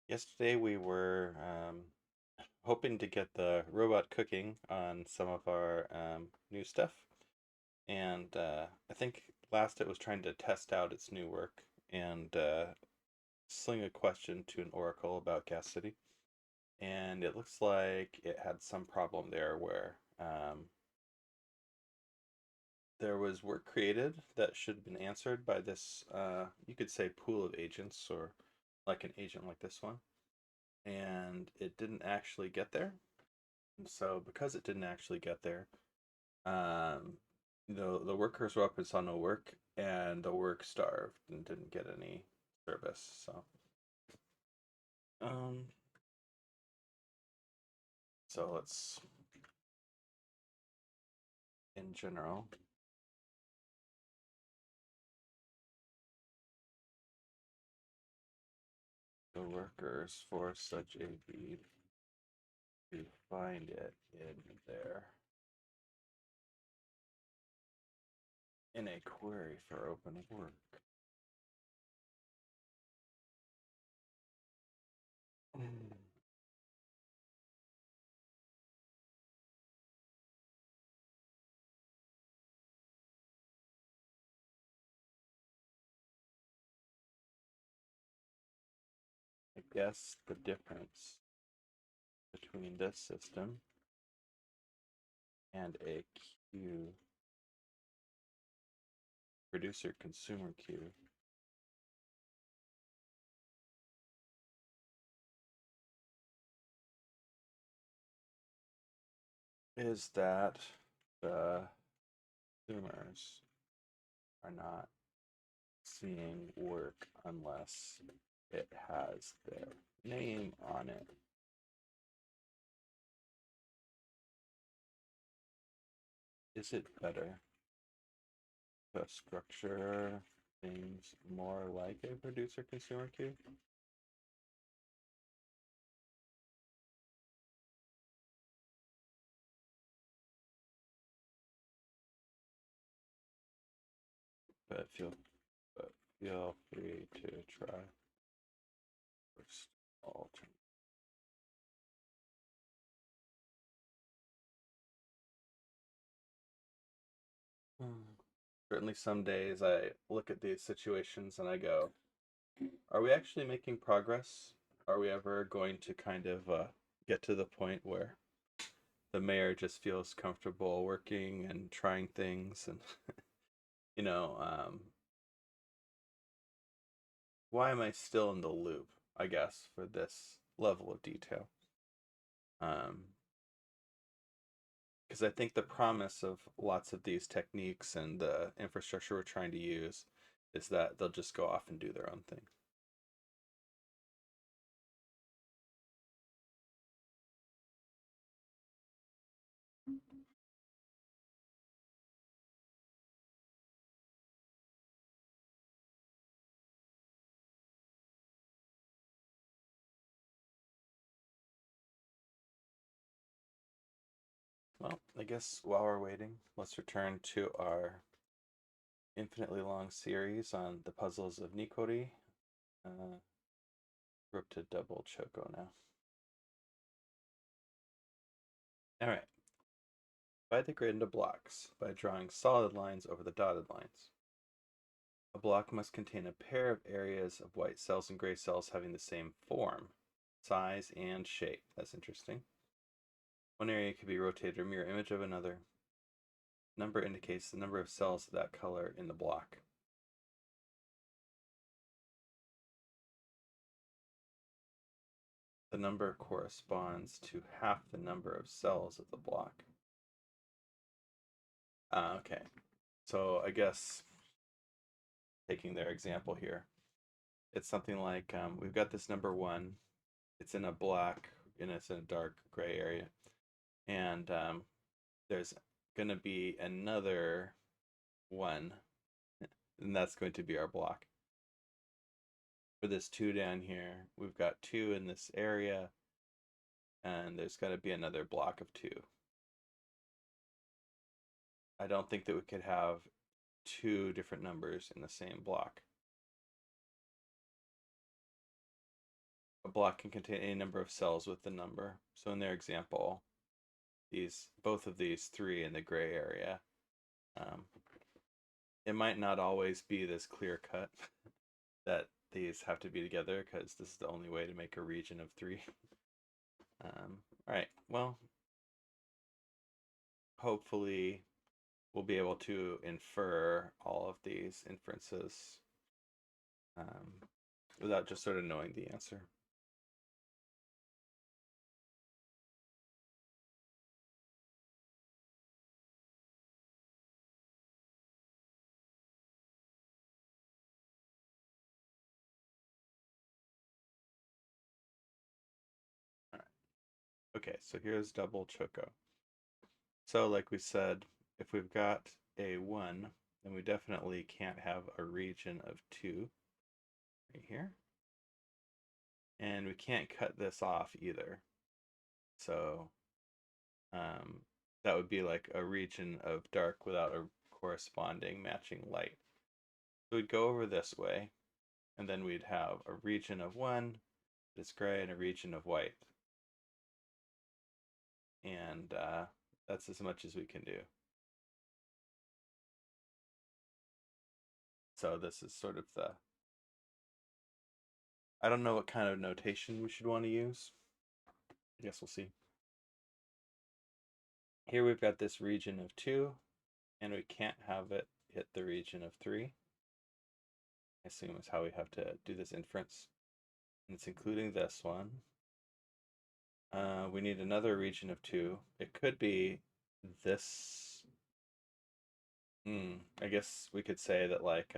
Yesterday we were hoping to get the robot cooking on some of our new stuff, and I think last it was trying to test out its new work and sling a question to an oracle about Gas City, and it looks like it had some problem there where there was work created that should have been answered by this, you could say, pool of agents, or like an agent like this one, and it didn't actually get there. So because it didn't actually get there, um, the workers were up and saw no work, and the work starved and didn't get any service. Um, so let's, in general, the workers for such a deed to find it in a query for open work. I guess the difference between this system and a queue, producer consumer queue, is that the consumers are not seeing work unless it has their name on it. Is it better to structure things more like a producer consumer queue? But feel free to try first alternative. Certainly, some days I look at these situations and I go, are we actually making progress? Are we ever going to kind of get to the point where the mayor just feels comfortable working and trying things and you know why am I still in the loop, I guess, for this level of detail? um because I think the promise of lots of these techniques and the infrastructure we're trying to use is that they'll just go off and do their own thing. Well, I guess while we're waiting, let's return to our infinitely long series on the puzzles of Nikori. We're up to double Choco now. All right. Divide the grid into blocks by drawing solid lines over the dotted lines. A block must contain a pair of areas of white cells and gray cells having the same form, size, and shape. That's interesting. One area can be rotated or mirror image of another. Number indicates the number of cells of that color in the block. The number corresponds to half the number of cells of the block. Okay. So I guess taking their example here, it's something like we've got this number one. It's in a black, and it's in a dark gray area, and there's going to be another one, and that's going to be our block. For this two down here, we've got two in this area, and there's got to be another block of two. I don't think that we could have two different numbers in the same block. block can contain any number of cells with the number. So in their example, both of these three in the gray area, um, it might not always be this clear cut that these have to be together because this is the only way to make a region of three. All right, well, hopefully we'll be able to infer all of these inferences without just sort of knowing the answer. All right. Okay, so here's double choco. So like we said, if we've got a 1, then we definitely can't have a region of 2 right here. And we can't cut this off either. So that would be like a region of dark without a corresponding matching light. So we'd go over this way, and then we'd have a region of 1 that's gray and a region of white. And that's as much as we can do. So this is sort of the... I don't know what kind of notation we should want to use. I guess we'll see. Here we've got this region of 2, and we can't have it hit the region of 3. I assume is how we have to do this inference. And it's including this one. We need another region of 2. It could be this. I guess we could say that like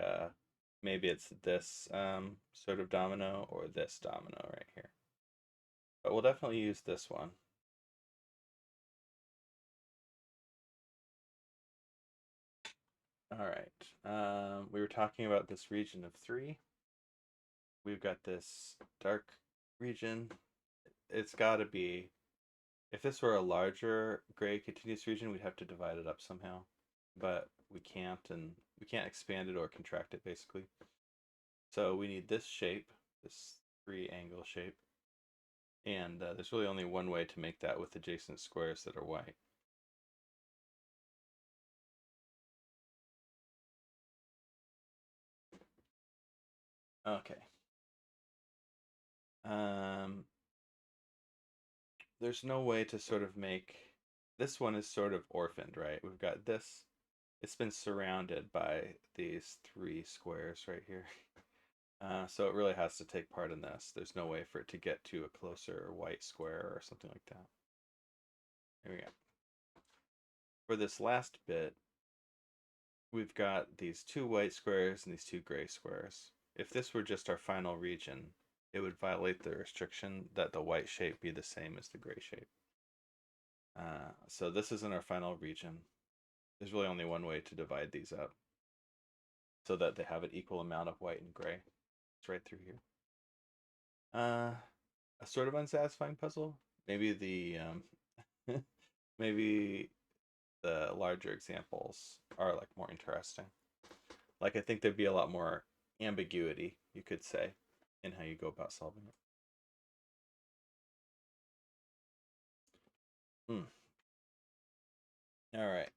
maybe it's this sort of domino or this domino right here. But we'll definitely use this one. All right. We were talking about this region of 3. We've got this dark region. It's got to be, if this were a larger gray continuous region, we'd have to divide it up somehow. But we can't, and we can't expand it or contract it, basically. So we need this shape, this 3-angle shape. And there's really only one way to make that with adjacent squares that are white. Okay. There's no way to sort of make... This one is sort of orphaned, right? We've got this. It's been surrounded by these 3 squares right here. So it really has to take part in this. There's no way for it to get to a closer white square or something like that. Here we go. For this last bit, we've got these 2 white squares and these 2 gray squares. If this were just our final region, it would violate the restriction that the white shape be the same as the gray shape. So this isn't our final region. There's really only one way to divide these up so that they have an equal amount of white and gray. It's right through here. A sort of unsatisfying puzzle. Maybe the maybe the larger examples are like more interesting. Like I think there'd be a lot more ambiguity, you could say, in how you go about solving it. All right,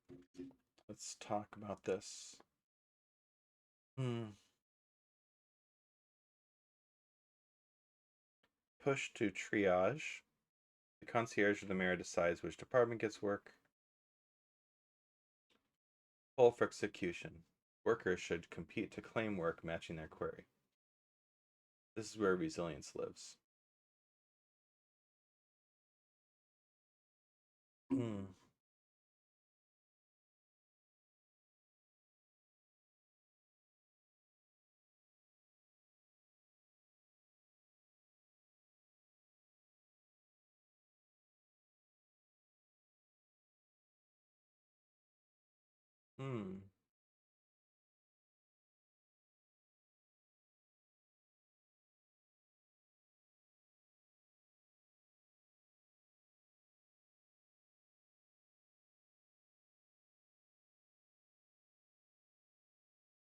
let's talk about this. Push to triage. The concierge of the mayor decides which department gets work. Pull for execution. Workers should compete to claim work matching their query. This is where resilience lives.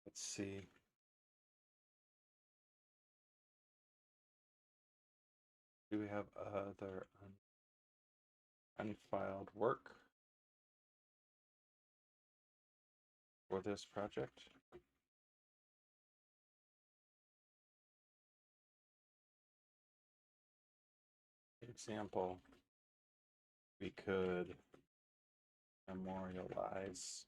Let's see. Do we have other unfiled work for this project? Example, we could memorialize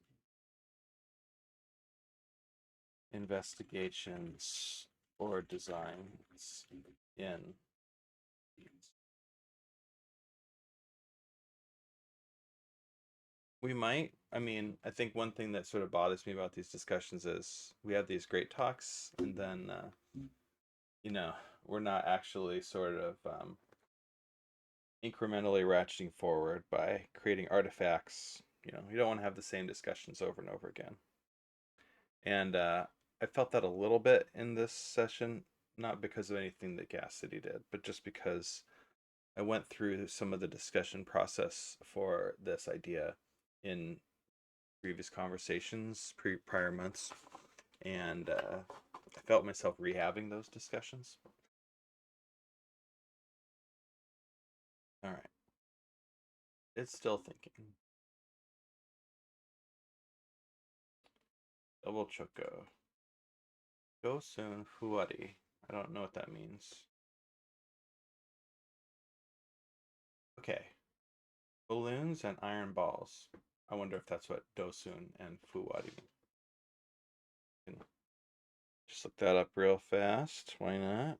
investigations or designs in we might. I mean, I think one thing that sort of bothers me about these discussions is we have these great talks, and then, you know, we're not actually sort of incrementally ratcheting forward by creating artifacts. You know, you don't want to have the same discussions over and over again. And I felt that a little bit in this session, not because of anything that Gas City did, but just because I went through some of the discussion process for this idea in previous conversations, prior months, and I felt myself rehabbing those discussions. All right, it's still thinking. Double Choco. Go soon, Fuari. I don't know what that means. Okay. Balloons and iron balls. I wonder if that's what Dosun and Fuwari mean. Just look that up real fast. Why not?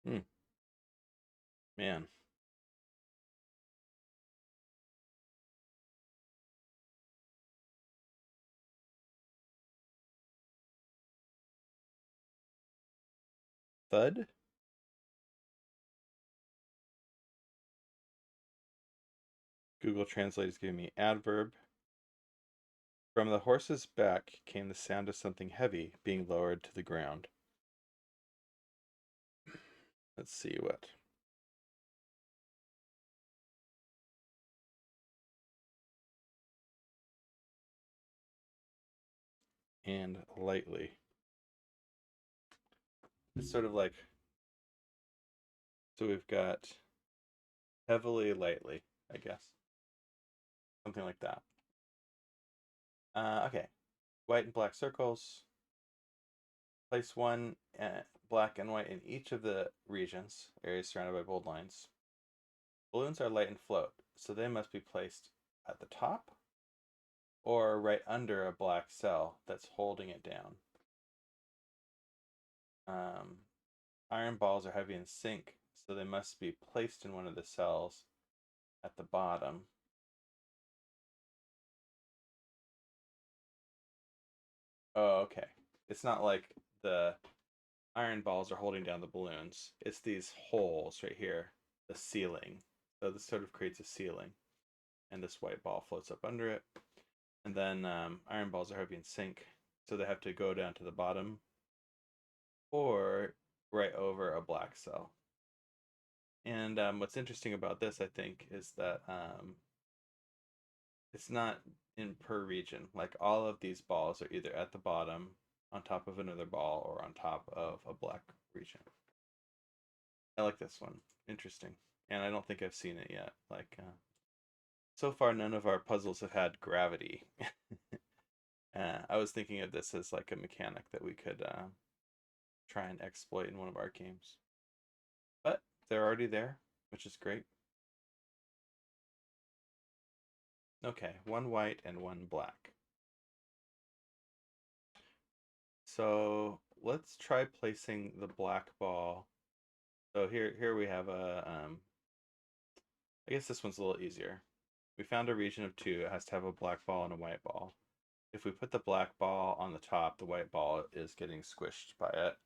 Hmm. Man. Thud? Google Translate is giving me adverb. From the horse's back came the sound of something heavy being lowered to the ground. Let's see what. And lightly. It's sort of like, so we've got heavily, lightly, I guess. Something like that. Okay. White and black circles. Place one black and white in each of the regions, areas surrounded by bold lines. Balloons are light and float, so they must be placed at the top or right under a black cell that's holding it down. Um, Iron balls are heavy and sink, so they must be placed in one of the cells at the bottom. Oh, okay. It's not like the iron balls are holding down the balloons. It's these holes right here, the ceiling. So this sort of creates a ceiling, and this white ball floats up under it. And then iron balls are heavy and sink, so they have to go down to the bottom or right over a black cell. And what's interesting about this, I think, is that it's not in per region. Like all of these balls are either at the bottom, on top of another ball, or on top of a black region. I like this one. Interesting. And I don't think I've seen it yet. Like, so far, none of our puzzles have had gravity. I was thinking of this as like a mechanic that we could try and exploit in one of our games. But they're already there, which is great. Okay, one white and one black. So let's try placing the black ball. So here we have a, I guess this one's a little easier. We found a region of two. It has to have a black ball and a white ball. If we put the black ball on the top, the white ball is getting squished by it.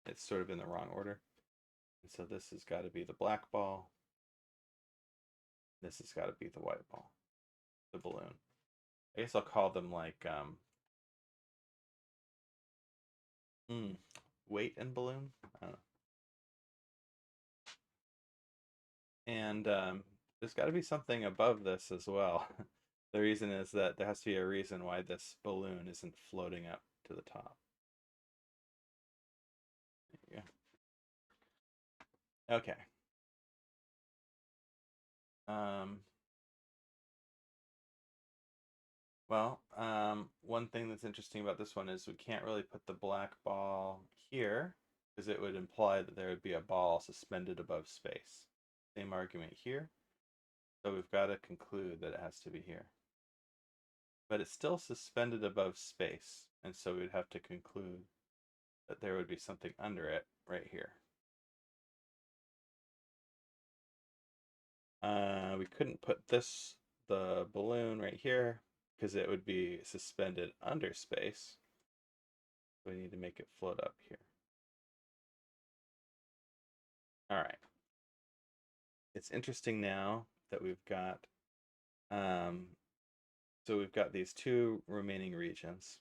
It's sort of in the wrong order. And so this has got to be the black ball. This has got to be the white ball, the balloon. I guess I'll call them like weight and balloon. I don't know. And there's got to be something above this as well. The reason is that there has to be a reason why this balloon isn't floating up to the top. There you go. Okay. One thing that's interesting about this one is we can't really put the black ball here because it would imply that there would be a ball suspended above space. Same argument here. So we've got to conclude that it has to be here. But it's still suspended above space, and so we'd have to conclude that there would be something under it right here. We couldn't put the balloon right here because it would be suspended under space. We need to make it float up here. All right. It's interesting now that we've got, so we've got these two remaining regions.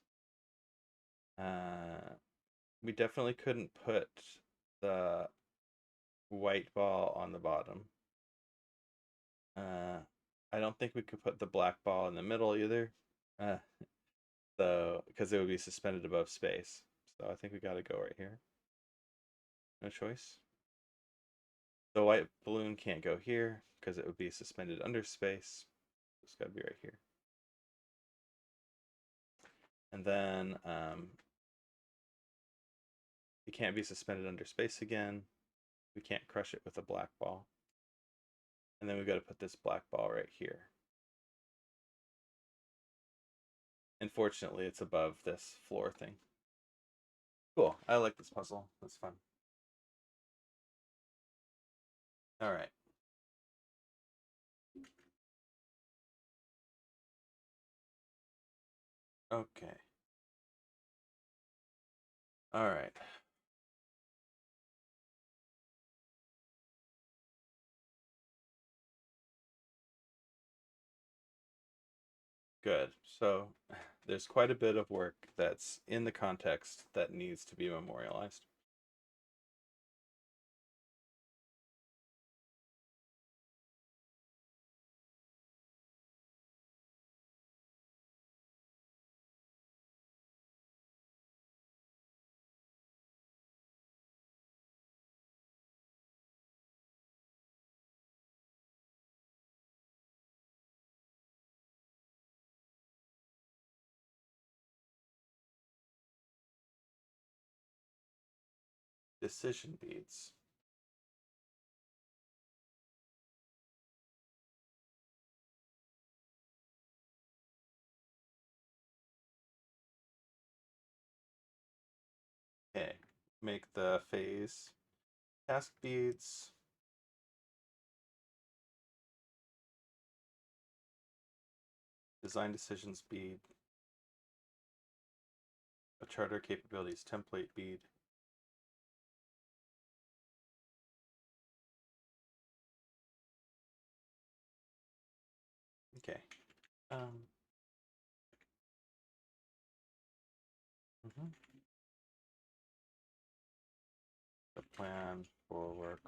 We definitely couldn't put the white ball on the bottom. I don't think we could put the black ball in the middle either. So because it would be suspended above space. So I think we got to go right here. No choice. The white balloon can't go here because it would be suspended under space. It's got to be right here. And then it can't be suspended under space again. We can't crush it with a black ball. And then we've got to put this black ball right here. Unfortunately, it's above this floor thing. Cool. I like this puzzle. That's fun. All right. Okay. All right. Good. So there's quite a bit of work that's in the context that needs to be memorialized. Decision beads. Okay. Make the phase task beads. Design decisions bead. A charter capabilities template bead. Okay. The plan for work.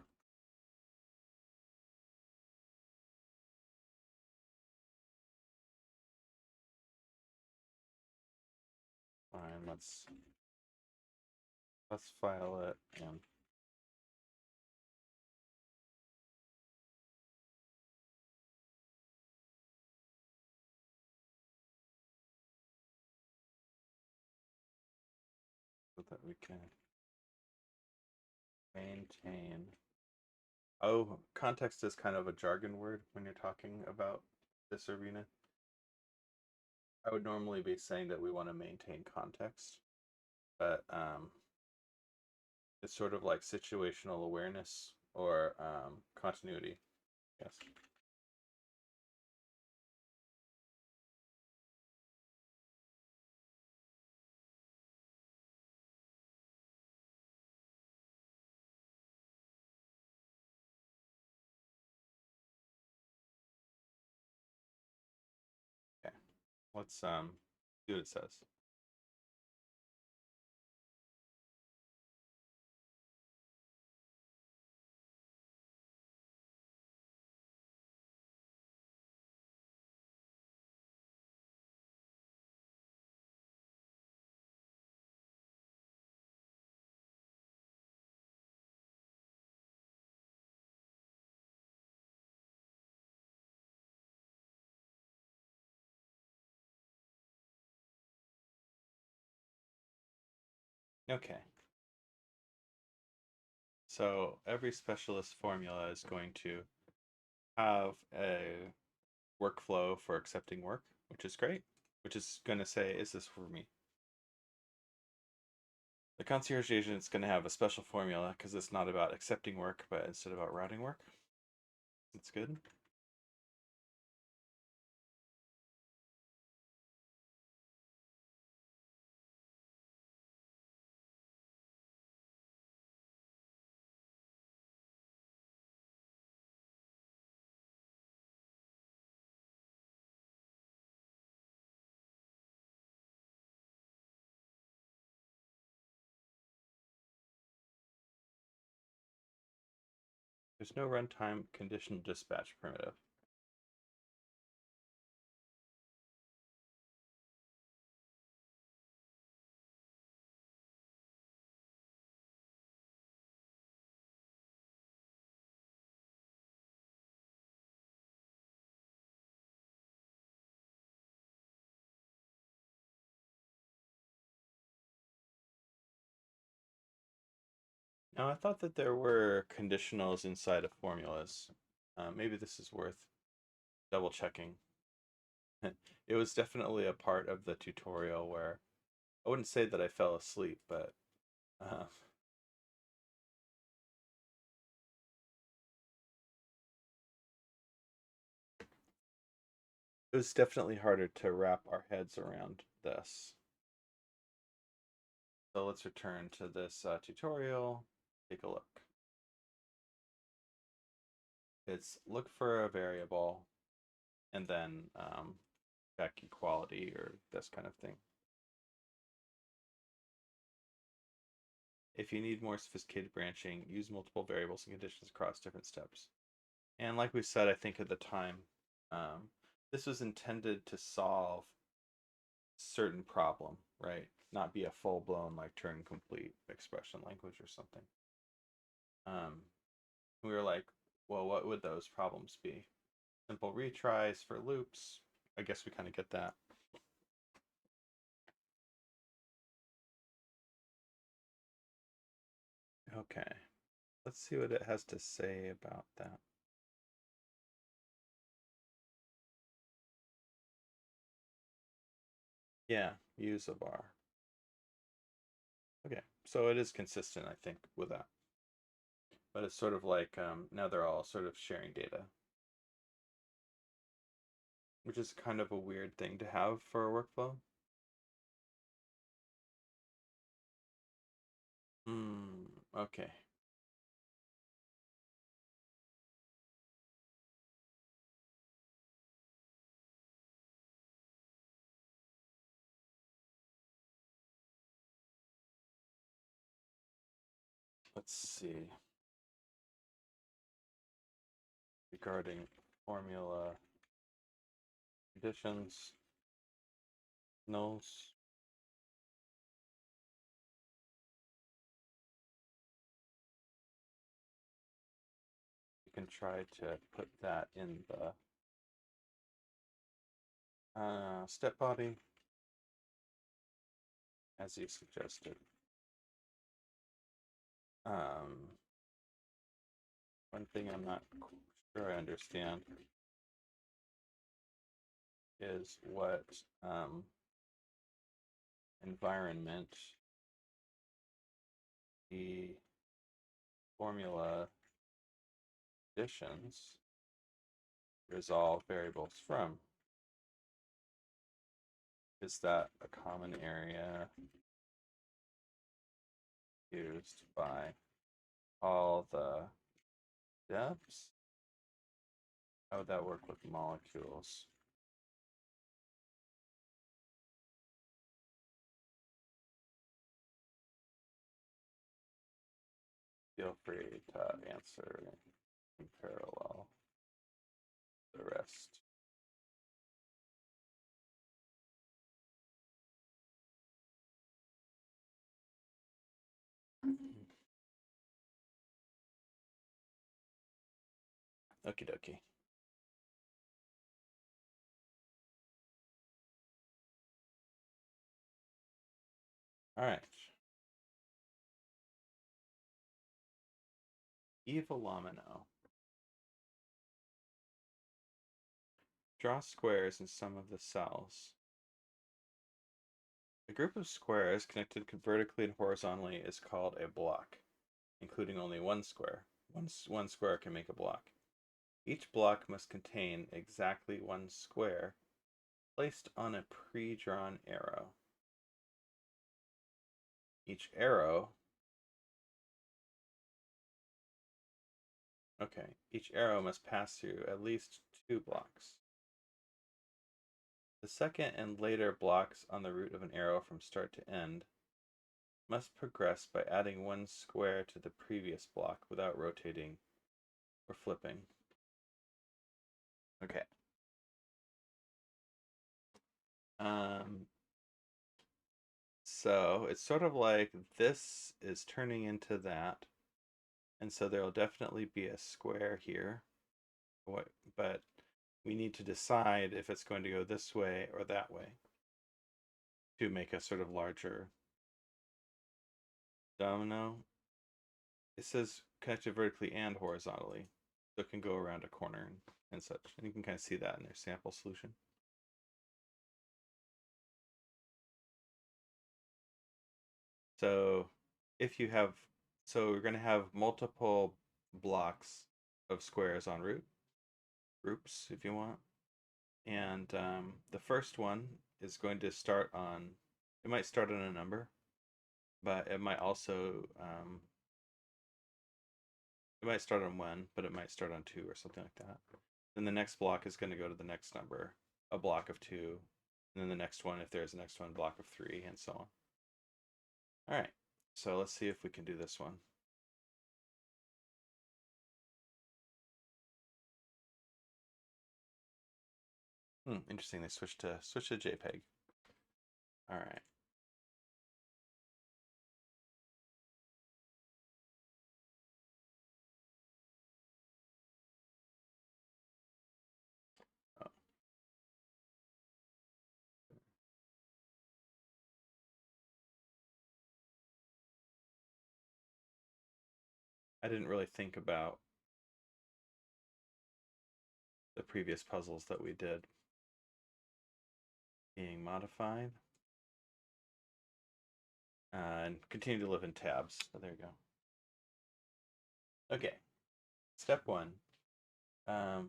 Fine. Let's file it and so that we can maintain. Oh, context is kind of a jargon word when you're talking about this arena. I would normally be saying that we want to maintain context, but it's sort of like situational awareness or continuity. Yes. Okay. Let's see what it says. Okay. So every specialist formula is going to have a workflow for accepting work, which is great, which is going to say, is this for me? The concierge agent is going to have a special formula because it's not about accepting work, but instead about routing work. It's good. There's no runtime conditional dispatch primitive. Now, I thought that there were conditionals inside of formulas. Maybe this is worth double checking. It was definitely a part of the tutorial where I wouldn't say that I fell asleep, but uh, it was definitely harder to wrap our heads around this. So let's return to this tutorial, take a look. It's look for a variable and then check equality or this kind of thing. If you need more sophisticated branching, use multiple variables and conditions across different steps. And like we said, I think at the time, um, this was intended to solve certain problem, right? Not be a full blown like Turing complete expression language or something. Um, we were like, well, what would those problems be? Simple retries for loops. I guess we kind of get that. Okay, let's see what it has to say about that. Yeah, use a bar. Okay, so it is consistent, I think, with that. But it's sort of like now they're all sort of sharing data, which is kind of a weird thing to have for a workflow. Hmm, okay. Let's see. Regarding formula conditions, nulls. You can try to put that in the step body as you suggested. Um, one thing I'm not sure I understand is what environment the formula conditions resolve variables from. Is that a common area used by all the steps? How would that work with molecules? Feel free to answer in parallel the rest. Okie dokie. All right. Evolomino. Draw squares in some of the cells. A group of squares connected vertically and horizontally is called a block, including only one square. One square can make a block. Each block must contain exactly one square placed on a pre-drawn arrow. Each arrow must pass through at least 2 blocks. The second and later blocks on the route of an arrow from start to end must progress by adding one square to the previous block without rotating or flipping. Okay. So it's sort of like this is turning into that, and so there will definitely be a square here. But we need to decide if it's going to go this way or that way to make a sort of larger domino. It says connected vertically and horizontally, so it can go around a corner and such. And you can kind of see that in their sample solution. So if you have, so we're going to have multiple blocks of squares en route, groups if you want. And the first one is going to start on, it might start on a number, but it might also, it might start on 1, but it might start on 2 or something like that. Then the next block is going to go to the next number, a block of 2, and then the next one, if there's a next one, block of 3, and so on. All right, so let's see if we can do this one. Interesting. They switched to JPEG. All right. Oh. I didn't really think about the previous puzzles that we did being modified. And continue to live in tabs. So there you go. Okay. Step 1. The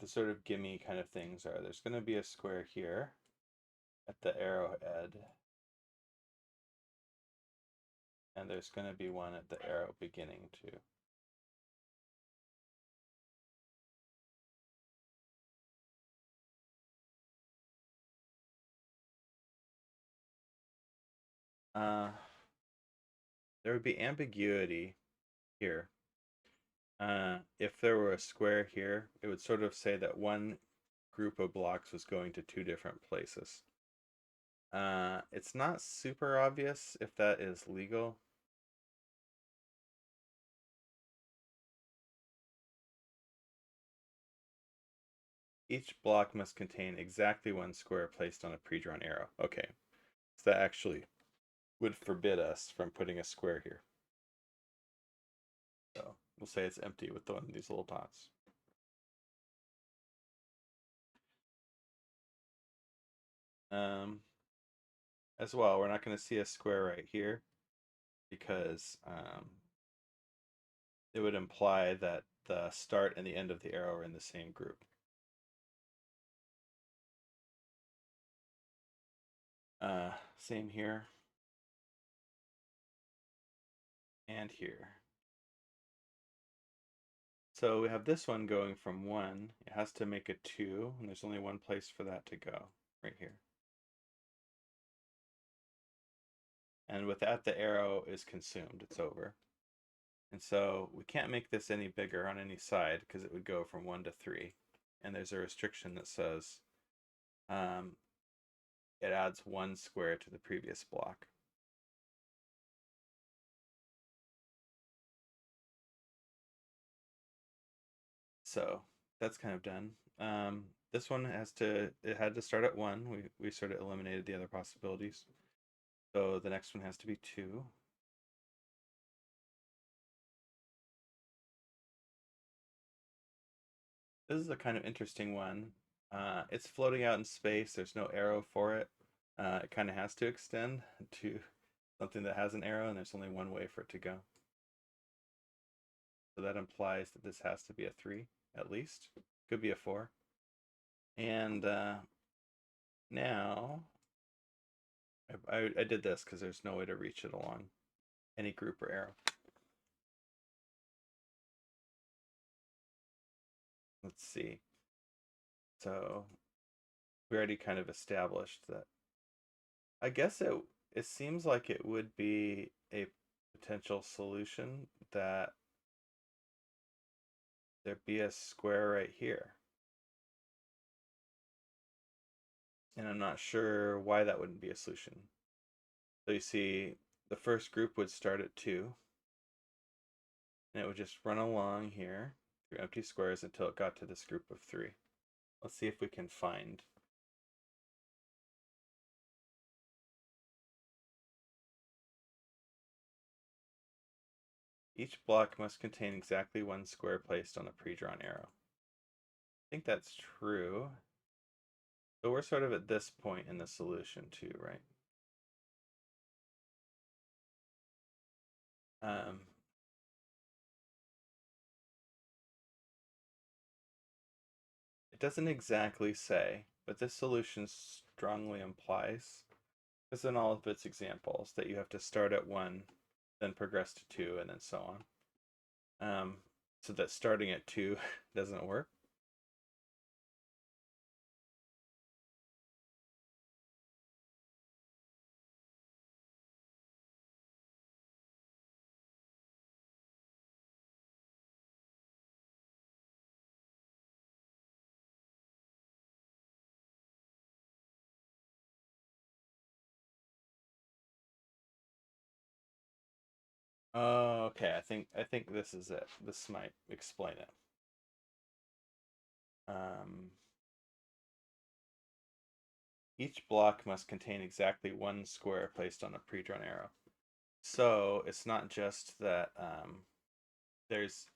sort of gimme kind of things are there's going to be a square here at the arrowhead. And there's going to be one at the arrow beginning too. There would be ambiguity here. If there were a square here, it would sort of say that one group of blocks was going to 2 different places. It's not super obvious if that is legal. Each block must contain exactly one square placed on a pre-drawn arrow. Okay, so that actually would forbid us from putting a square here. So we'll say it's empty with these little dots. As well, we're not going to see a square right here because it would imply that the start and the end of the arrow are in the same group. Same here and here. So we have this one going from 1. It has to make a 2, and there's only one place for that to go, right here. And with that, the arrow is consumed. It's over. And so we can't make this any bigger on any side because it would go from 1 to 3. And there's a restriction that says it adds 1 square to the previous block. So that's kind of done. This one it had to start at 1. We sort of eliminated the other possibilities. So the next one has to be 2. This is a kind of interesting one. It's floating out in space. There's no arrow for it. It kind of has to extend to something that has an arrow, and there's only one way for it to go. So that implies that this has to be a 3, at least. Could be a 4. And now, I did this because there's no way to reach it along any group or arrow. Let's see. So we already kind of established that. I guess it seems like it would be a potential solution that there be a square right here. And I'm not sure why that wouldn't be a solution. So you see, the first group would start at 2, and it would just run along here through empty squares until it got to this group of 3. Let's see if we can find. Each block must contain exactly 1 square placed on a pre-drawn arrow. I think that's true. So we're sort of at this point in the solution too, right? It doesn't exactly say, but this solution strongly implies, as in all of its examples, that you have to start at 1, then progress to 2, and then so on. So that starting at 2 doesn't work. Oh, okay. I think this is it. This might explain it. Each block must contain exactly 1 square placed on a pre-drawn arrow. So it's not just that there's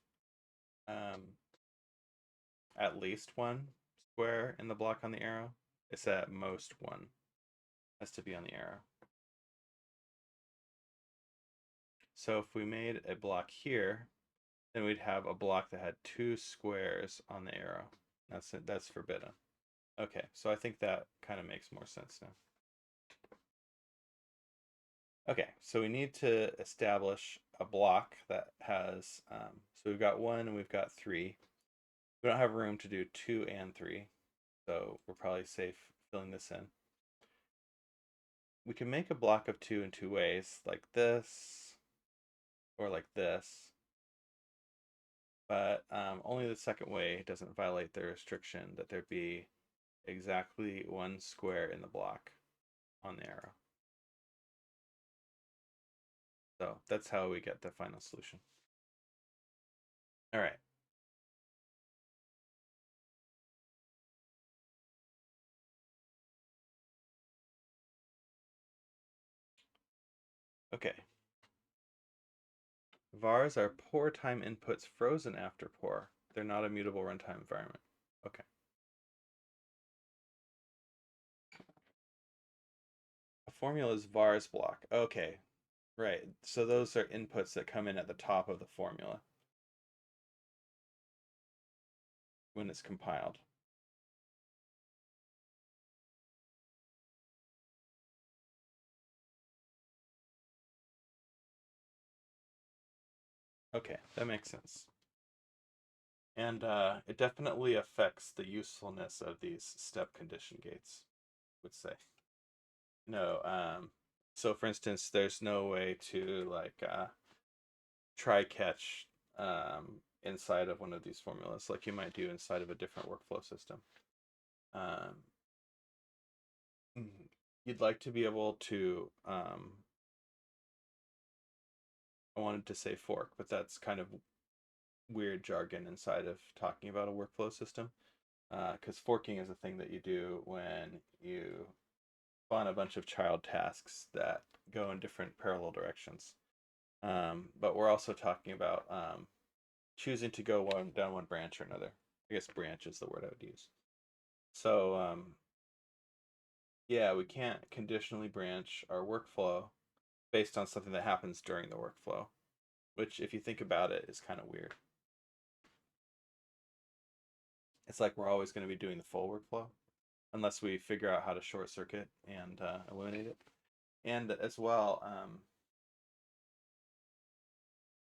at least 1 square in the block on the arrow. It's at most 1 has to be on the arrow. So if we made a block here, then we'd have a block that had 2 squares on the arrow. That's forbidden. Okay, so I think that kind of makes more sense now. Okay, so we need to establish a block that has, so we've got 1 and we've got 3. We don't have room to do 2 and 3, so we're probably safe filling this in. We can make a block of 2 in 2 ways, like this, or like this. But only the second way doesn't violate the restriction that there be exactly 1 square in the block on the arrow. So that's how we get the final solution. All right. Okay. Vars are pour time inputs frozen after pour. They're not a mutable runtime environment. Okay. A formula is Vars block. Okay. Right. So those are inputs that come in at the top of the formula when it's compiled. Okay, that makes sense. And it definitely affects the usefulness of these step condition gates, I would say. No, so for instance, there's no way to like try catch inside of one of these formulas like you might do inside of a different workflow system. Um, you'd like to be able to I wanted to say fork, but that's kind of weird jargon inside of talking about a workflow system. Because forking is a thing that you do when you spawn a bunch of child tasks that go in different parallel directions. But we're also talking about choosing to go down one branch or another. I guess branch is the word I would use. So yeah, we can't conditionally branch our workflow based on something that happens during the workflow, which if you think about it is kind of weird. It's like we're always going to be doing the full workflow unless we figure out how to short circuit and eliminate it. And as well,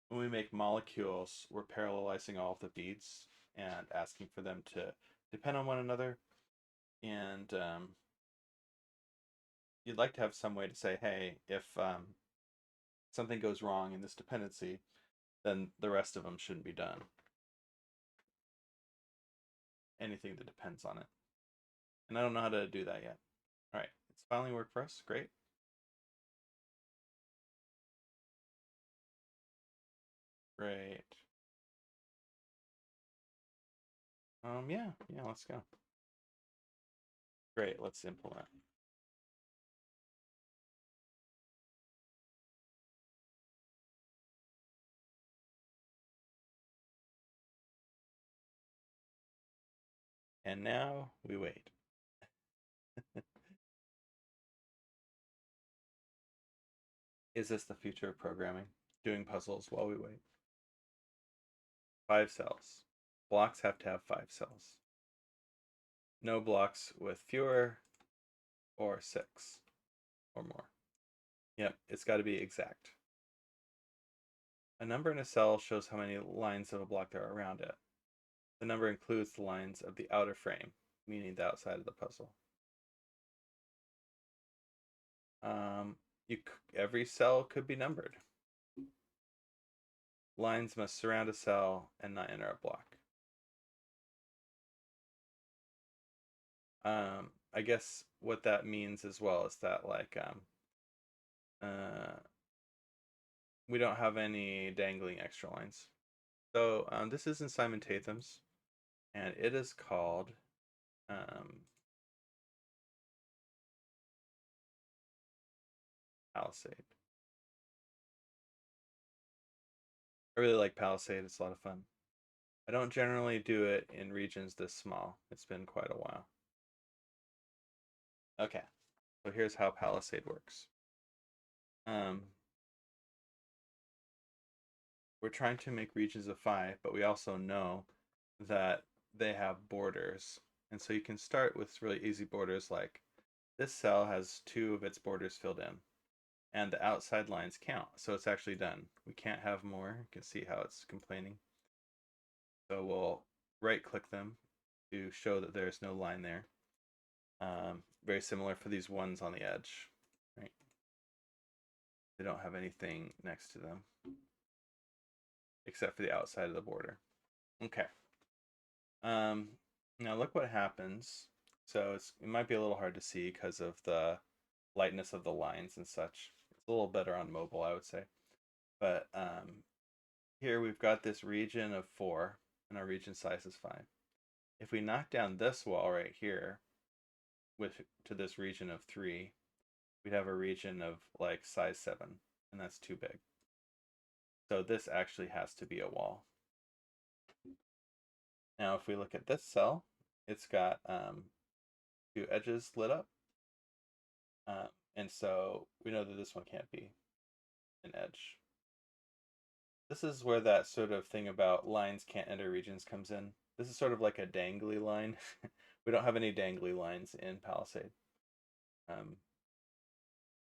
when we make molecules, we're parallelizing all of the beads and asking for them to depend on one another. And you'd like to have some way to say, hey, if something goes wrong in this dependency, then the rest of them shouldn't be done. Anything that depends on it. And I don't know how to do that yet. All right, it's finally worked for us. Great. Great. Yeah, let's go. Great, let's implement. And now we wait. Is this the future of programming? Doing puzzles while we wait. 5 cells. Blocks have to have 5 cells. No blocks with fewer or 6 or more. Yep, it's got to be exact. A number in a cell shows how many lines of a block there are around it. The number includes the lines of the outer frame, meaning the outside of the puzzle. Every cell could be numbered. Lines must surround a cell and not enter a block. I guess what that means as well is that like we don't have any dangling extra lines. So this is in Simon Tatham's, and it is called Palisade. I really like Palisade. It's a lot of fun. I don't generally do it in regions this small. It's been quite a while. Okay, so here's how Palisade works. We're trying to make regions of 5, but we also know that they have borders. And so you can start with really easy borders like this cell has 2 of its borders filled in. And the outside lines count, so it's actually done. We can't have more. You can see how it's complaining. So we'll right-click them to show that there's no line there. Very similar for these ones on the edge, right? They don't have anything next to them except for the outside of the border. Okay. Now look what happens. So it might be a little hard to see because of the lightness of the lines and such. It's a little better on mobile, I would say. But here we've got this region of 4, and our region size is 5. If we knock down this wall right here to this region of 3, we'd have a region of like size 7, and that's too big. So this actually has to be a wall. Now if we look at this cell, it's got 2 edges lit up. And so we know that this one can't be an edge. This is where that sort of thing about lines can't enter regions comes in. This is sort of like a dangly line. We don't have any dangly lines in Palisade.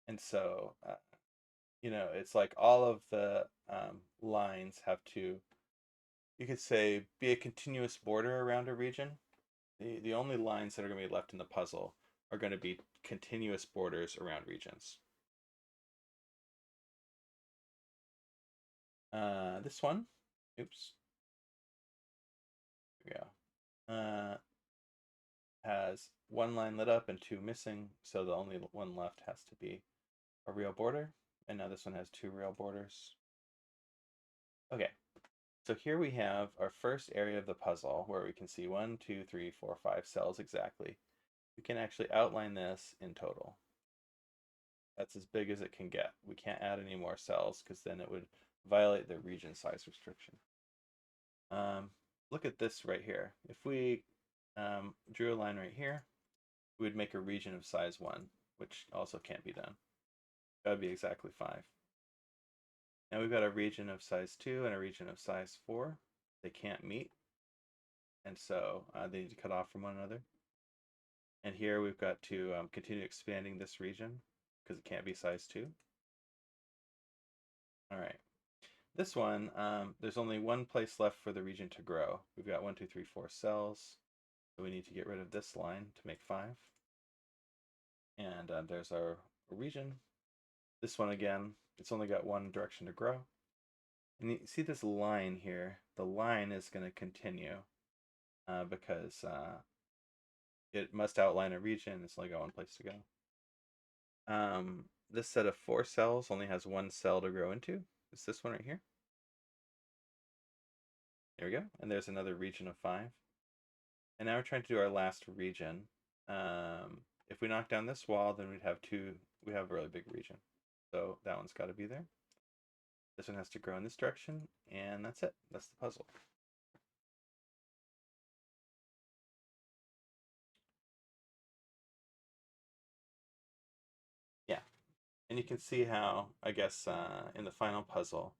And so, it's like all of the lines have to, you could say, be a continuous border around a region. The only lines that are going to be left in the puzzle are going to be continuous borders around regions. This one, oops, here we go, has 1 line lit up and 2 missing, so the only one left has to be a real border, and now this one has 2 real borders. Okay, so here we have our first area of the puzzle where we can see 1, 2, 3, 4, 5 cells exactly. We can actually outline this in total. That's as big as it can get. We can't add any more cells because then it would violate the region size restriction. look at this right here. If we drew a line right here, we would make a region of size 1, which also can't be done. That would be exactly 5. Now we've got a region of size 2 and a region of size 4. They can't meet, and so they need to cut off from one another. And here we've got to continue expanding this region because it can't be size 2. All right. This one, there's only one place left for the region to grow. We've got 1, 2, 3, 4 cells. So we need to get rid of this line to make 5. And there's our region. This one again, it's only got one direction to grow. And you see this line here. The line is going to continue because it must outline a region. It's only got one place to go. This set of 4 cells only has one cell to grow into. It's this one right here. There we go. And there's another region of 5. And now we're trying to do our last region. If we knock down this wall, then we have a really big region. So that one's got to be there. This one has to grow in this direction, and that's it. That's the puzzle. Yeah, and you can see how, I guess, in the final puzzle,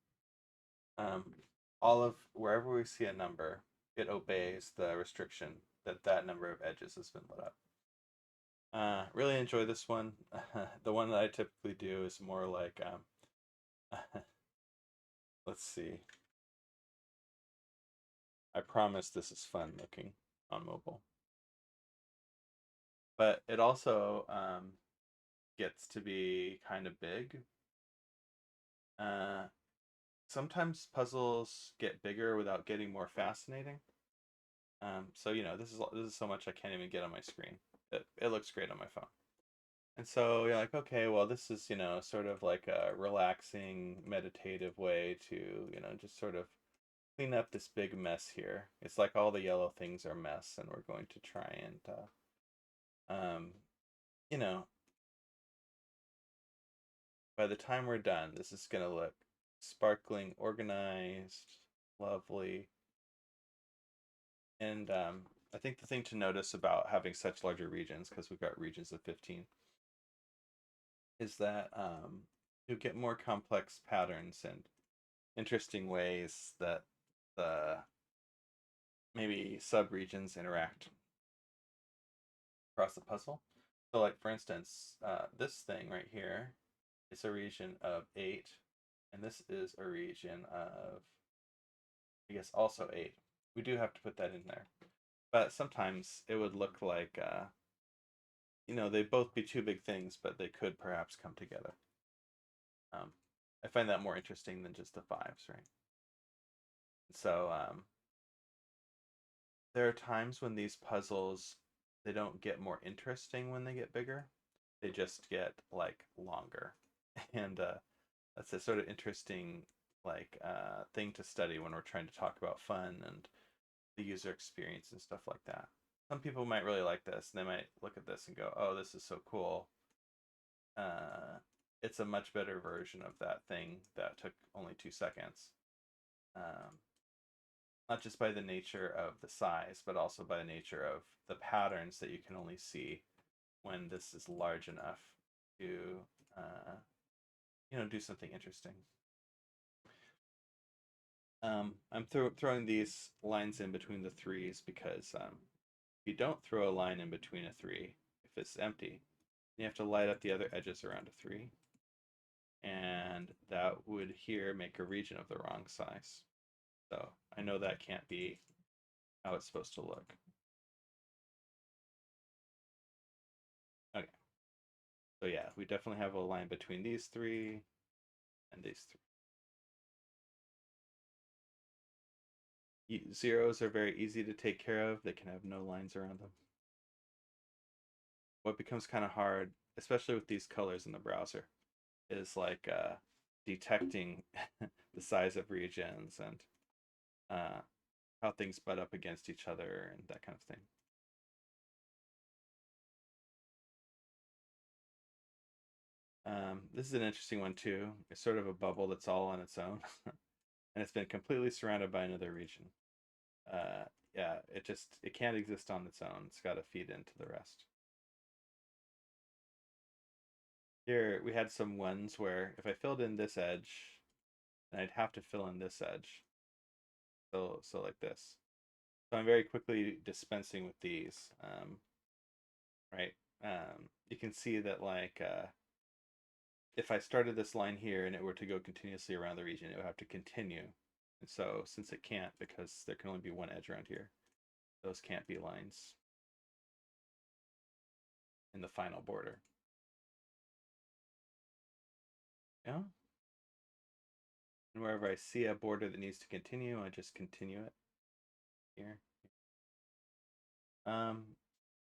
all of wherever we see a number, it obeys the restriction that that number of edges has been lit up. Really enjoy this one. The one that I typically do is more like, let's see. I promise this is fun looking on mobile. But it also gets to be kind of big. Sometimes puzzles get bigger without getting more fascinating. So this is so much I can't even get on my screen. It looks great on my phone. And so you're like, okay, well, this is, sort of like a relaxing, meditative way to, just sort of clean up this big mess here. It's like all the yellow things are mess, and we're going to try and, you know, by the time we're done, this is going to look sparkling, organized, lovely. And I think the thing to notice about having such larger regions, because we've got regions of 15, is that you get more complex patterns and interesting ways that the maybe subregions interact across the puzzle. So, like for instance, this thing right here is a region of 8, and this is a region of, I guess, also 8. We do have to put that in there, but sometimes it would look like, they'd both be two big things, but they could perhaps come together. I find that more interesting than just the 5s, right? So there are times when these puzzles, they don't get more interesting when they get bigger. They just get like longer, and that's a sort of interesting thing to study when we're trying to talk about fun and the user experience and stuff like that. Some people might really like this, and they might look at this and go, "Oh, this is so cool." It's a much better version of that thing that took only 2 seconds. Not just by the nature of the size, but also by the nature of the patterns that you can only see when this is large enough to, do something interesting. I'm throwing these lines in between the 3s because if you don't throw a line in between a 3, if it's empty, you have to light up the other edges around a 3. And that would here make a region of the wrong size. So I know that can't be how it's supposed to look. Okay. So yeah, we definitely have a line between these 3 and these 3. Zeros are very easy to take care of. They can have no lines around them. What becomes kind of hard, especially with these colors in the browser, is like detecting the size of regions and how things butt up against each other and that kind of thing. This is an interesting one too. It's sort of a bubble that's all on its own, and it's been completely surrounded by another region. Yeah, it can't exist on its own. It's got to feed into the rest. Here we had some ones where if I filled in this edge, then I'd have to fill in this edge. So like this. So I'm very quickly dispensing with these. Right? You can see that like if I started this line here and it were to go continuously around the region, it would have to continue. And so since it can't, because there can only be one edge around here, those can't be lines in the final border. Yeah. And wherever I see a border that needs to continue, I just continue it here.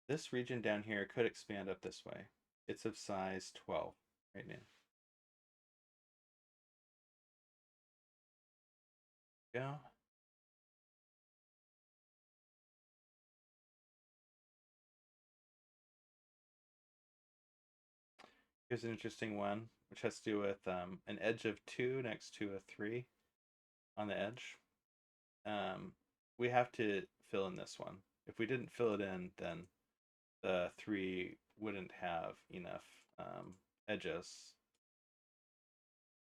This region down here could expand up this way. It's of size 12 right now. Go. Here's an interesting one, which has to do with an edge of 2 next to a 3 on the edge. We have to fill in this one. If we didn't fill it in, then the 3 wouldn't have enough edges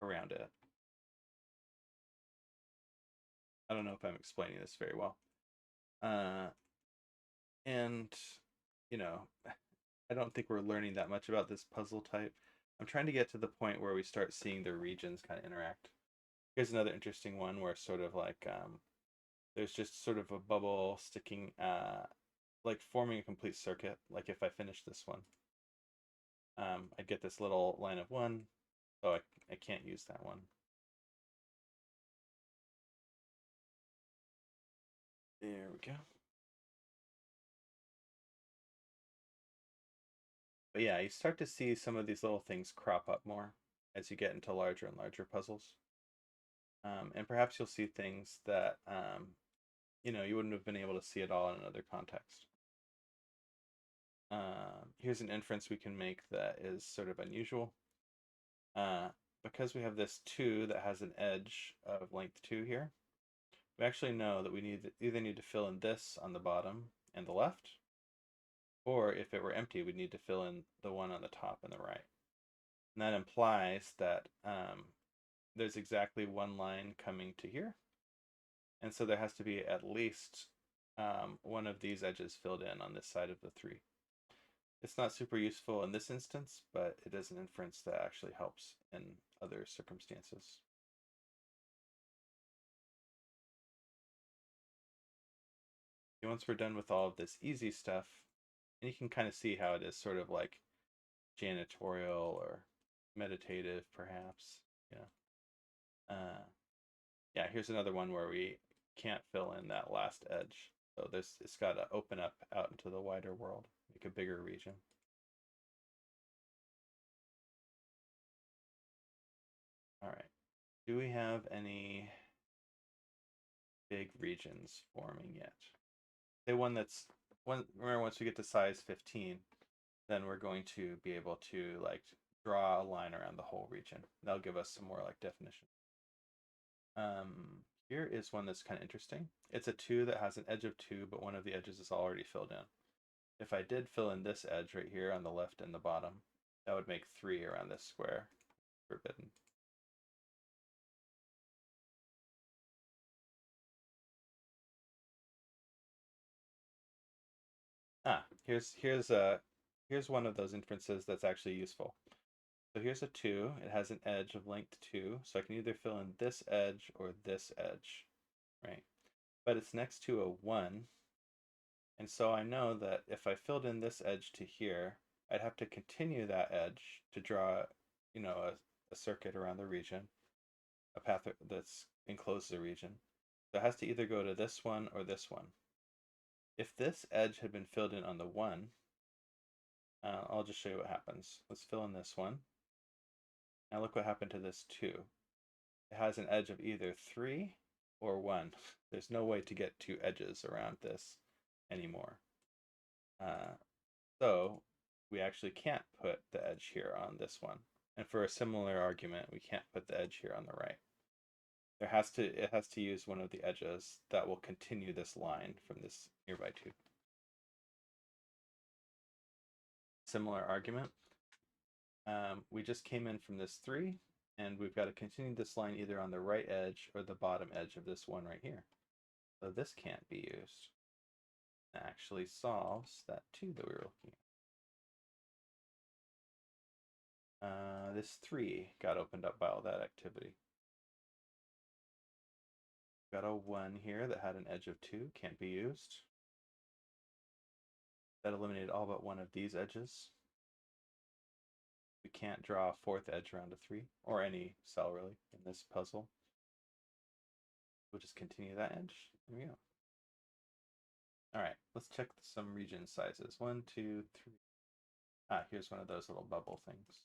around it. I don't know if I'm explaining this very well. And, you know, I don't think we're learning that much about this puzzle type. I'm trying to get to the point where we start seeing the regions kind of interact. Here's another interesting one where sort of like there's just sort of a bubble sticking, like forming a complete circuit. Like if I finish this one, I'd get this little line of 1. Oh, I can't use that one. There we go. But yeah, you start to see some of these little things crop up more as you get into larger and larger puzzles. And perhaps you'll see things that you wouldn't have been able to see at all in another context. Here's an inference we can make that is sort of unusual. Because we have this 2 that has an edge of length 2 here, we actually know that we either need to fill in this on the bottom and the left, or if it were empty, we'd need to fill in the one on the top and the right. And that implies that there's exactly one line coming to here. And so there has to be at least one of these edges filled in on this side of the 3. It's not super useful in this instance, but it is an inference that actually helps in other circumstances. And once we're done with all of this easy stuff, and you can kind of see how it is sort of like janitorial or meditative, perhaps. Yeah, here's another one where we can't fill in that last edge. So it's got to open up out into the wider world, make a bigger region. All right. Do we have any big regions forming yet? Say one that's remember once we get to size 15, then we're going to be able to like draw a line around the whole region. That'll give us some more like definition. Here is one that's kind of interesting. It's a 2 that has an edge of 2, but one of the edges is already filled in. If I did fill in this edge right here on the left and the bottom, that would make 3 around this square. Forbidden. Here's one of those inferences that's actually useful. So here's a 2. It has an edge of length 2, so I can either fill in this edge or this edge, right? But it's next to a 1, and so I know that if I filled in this edge to here, I'd have to continue that edge to draw, a circuit around the region, a path that's encloses the region. So it has to either go to this one or this one. If this edge had been filled in on the 1, I'll just show you what happens. Let's fill in this one. Now look what happened to this 2. It has an edge of either 3 or 1. There's no way to get 2 edges around this anymore. So we actually can't put the edge here on this one. And for a similar argument, we can't put the edge here on the right. it has to use one of the edges that will continue this line from this nearby tube. Similar argument. We just came in from this 3, and we've got to continue this line either on the right edge or the bottom edge of this one right here. So this can't be used. It actually solves that 2 that we were looking at. This 3 got opened up by all that activity. Got a 1 here that had an edge of 2, can't be used. That eliminated all but one of these edges. We can't draw a 4th edge around a 3, or any cell really, in this puzzle. We'll just continue that edge. There we go. Alright, let's check some region sizes. 1, 2, 3. Here's one of those little bubble things.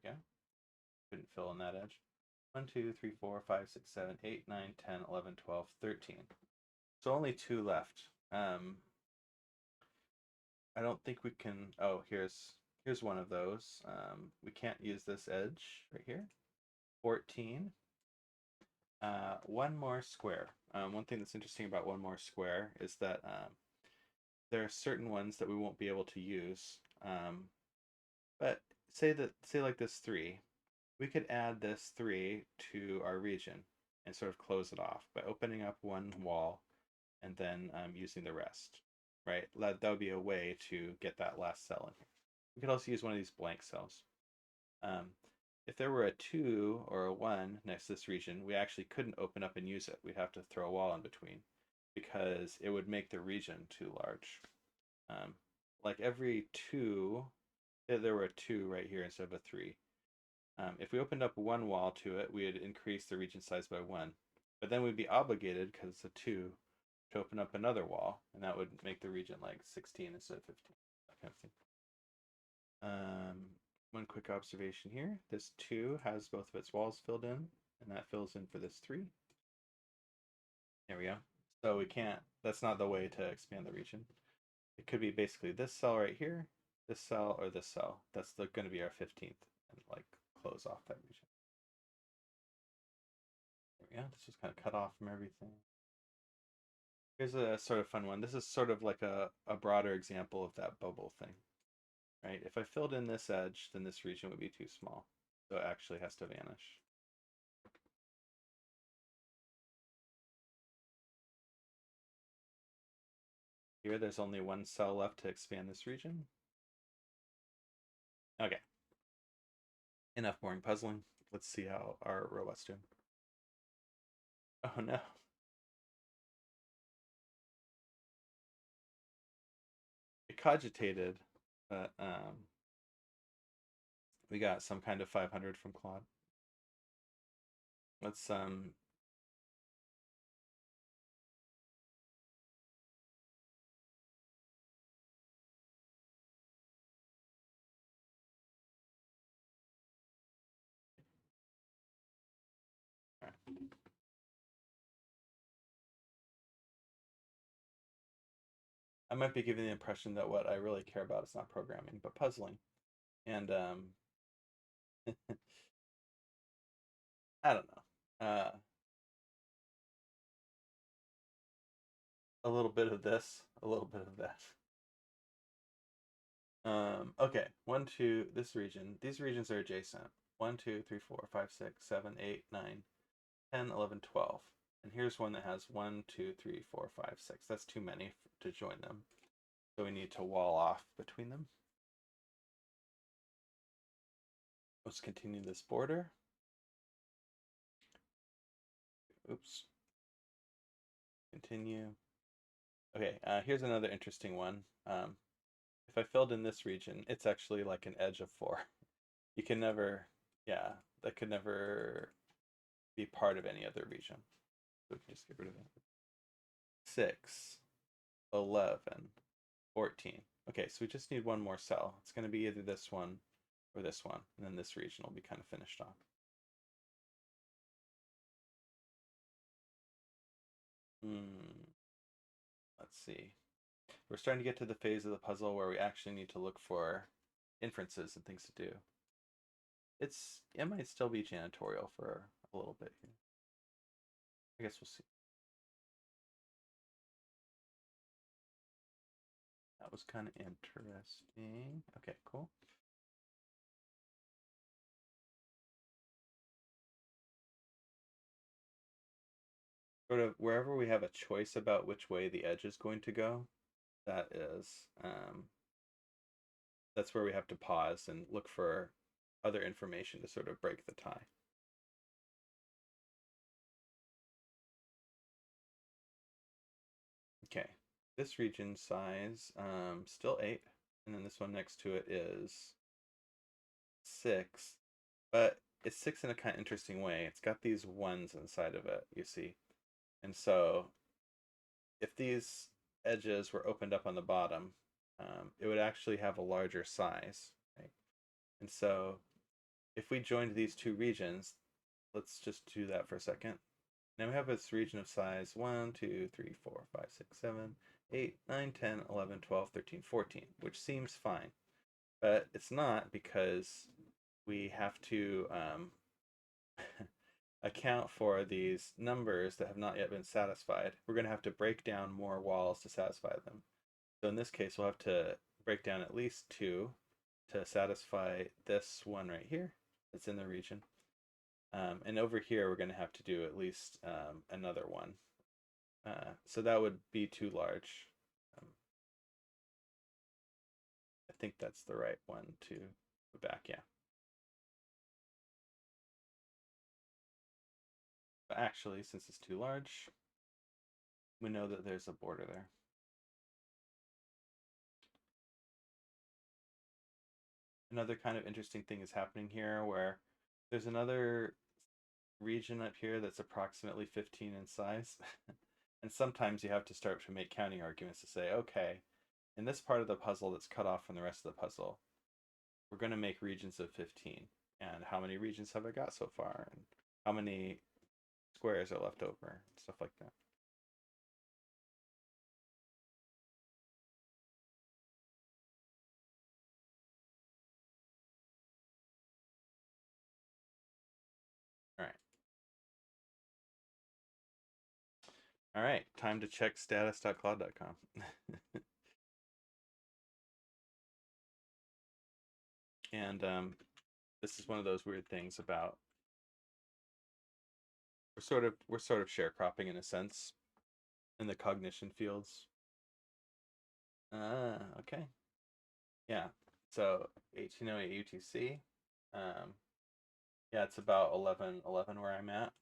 There we go. Couldn't fill in that edge. 1, 2, 3, 4, 5, 6, 7, 8, 9, 10, 11, 12, 13. So only 2 left. I don't think we can. Oh, here's one of those. We can't use this edge right here. 14. One more square. One thing that's interesting about one more square is that there are certain ones that we won't be able to use. But say like this 3, we could add this 3 to our region and sort of close it off by opening up one wall and then using the rest, right? That would be a way to get that last cell in here. We could also use one of these blank cells. If there were a 2 or a 1 next to this region, we actually couldn't open up and use it. We'd have to throw a wall in between because it would make the region too large. Like every 2, if there were a 2 right here instead of a 3. If we opened up one wall to it, we would increase the region size by 1. But then we'd be obligated, because it's a 2, to open up another wall, and that would make the region like 16 instead of 15. That kind of thing. One quick observation here. This 2 has both of its walls filled in, and that fills in for this 3. There we go. So we can't, that's not the way to expand the region. It could be basically this cell right here, this cell, or this cell. That's going to be our 15th, and like close off that region. There we go. This just kind of cut off from everything. Here's a sort of fun one. This is sort of like a broader example of that bubble thing. Right? If I filled in this edge, then this region would be too small. So it actually has to vanish. Here, there's only one cell left to expand this region. Okay. Enough boring puzzling. Let's see how our robot's doing. Oh no. It cogitated, but we got some kind of 500 from Claude. Let's I might be giving the impression that what I really care about is not programming, but puzzling. And I don't know. A little bit of this, a little bit of that. Okay, 1, 2, this region. These regions are adjacent. 1, 2, 3, 4, 5, 6, 7, 8, 9, 10, 11, 12. And here's one that has 1, 2, 3, 4, 5, 6. That's too many to join them. So we need to wall off between them. Let's continue this border. Oops. Continue. Okay, here's another interesting one. If I filled in this region, it's actually like an edge of 4. You can never, yeah, that could never be part of any other region. So we can just get rid of it. 6, 11, 14. Okay, so we just need one more cell. It's going to be either this one or this one, and then this region will be kind of finished off. Let's see. We're starting to get to the phase of the puzzle where we actually need to look for inferences and things to do. It might still be janitorial for a little bit here. I guess we'll see. That was kind of interesting. Okay, cool. Sort of wherever we have a choice about which way the edge is going to go, that is, that's where we have to pause and look for other information to sort of break the tie. Okay, this region size, still 8, and then this one next to it is 6, but it's 6 in a kind of interesting way. It's got these 1s inside of it, you see. And so if these edges were opened up on the bottom, it would actually have a larger size, right? And so if we joined these two regions, let's just do that for a second. Now we have this region of size 1, 2, 3, 4, 5, 6, 7, 8, 9, 10, 11, 12, 13, 14, which seems fine. But it's not, because we have to account for these numbers that have not yet been satisfied. We're going to have to break down more walls to satisfy them. So in this case, we'll have to break down at least 2 to satisfy this one right here that's in the region. And over here, we're going to have to do at least another one. So that would be too large. I think that's the right one to go back, yeah. But actually, since it's too large, we know that there's a border there. Another kind of interesting thing is happening here, where there's another region up here that's approximately 15 in size. And sometimes you have to start to make counting arguments to say, okay, in this part of the puzzle that's cut off from the rest of the puzzle, we're going to make regions of 15. And how many regions have I got so far? And how many squares are left over? Stuff like that. All right. All right, time to check status.claude.com. And this is one of those weird things about we're sort of sharecropping in a sense in the cognition fields. Okay. Yeah. So 1808 UTC. Yeah, it's about 11:11 where I'm at.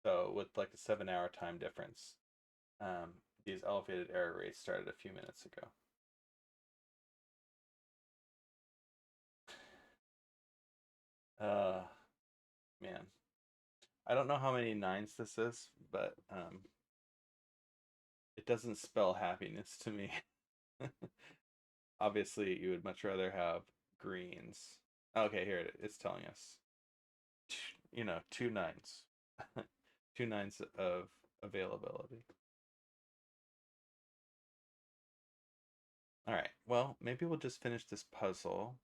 So with like a 7-hour time difference, these elevated error rates started a few minutes ago. Man, I don't know how many 9s this is, but it doesn't spell happiness to me. Obviously, you would much rather have greens. Okay, here it's telling us. You know, 2 9s. 2 9s of availability. All right, well, maybe we'll just finish this puzzle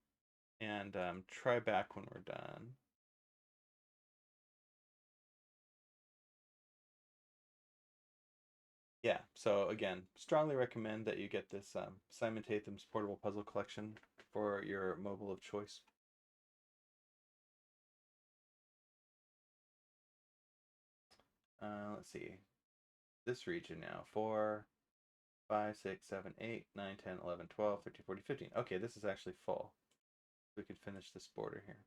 and try back when we're done. Yeah, so again, strongly recommend that you get this Simon Tatham's Portable Puzzle Collection for your mobile of choice. Let's see. This region now. 4, 5, 6, 7, 8, 9, 10, 11, 12, 13, 14, 15. Okay, this is actually full. We could finish this border here.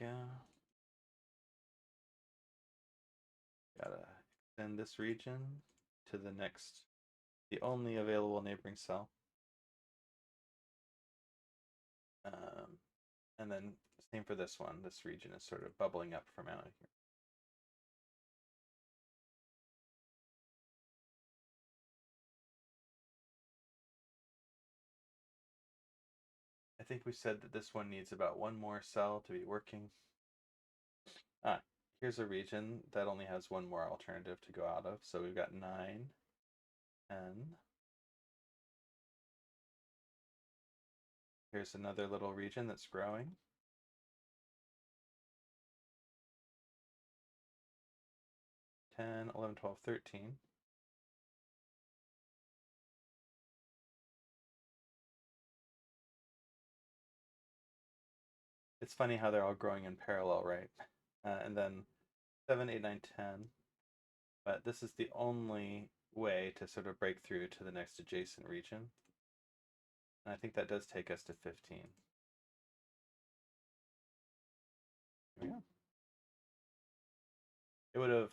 There we go. Gotta extend this region to the next, the only available neighboring cell. And then same for this one. This region is sort of bubbling up from out here. I think we said that this one needs about one more cell to be working. Here's a region that only has one more alternative to go out of. So we've got 9, 10. Here's another little region that's growing. Ten, 11, 12, 13. It's funny how they're all growing in parallel, right? And then 7, 8, 9, 10. But this is the only way to sort of break through to the next adjacent region. And I think that does take us to 15. Here we go. It would have,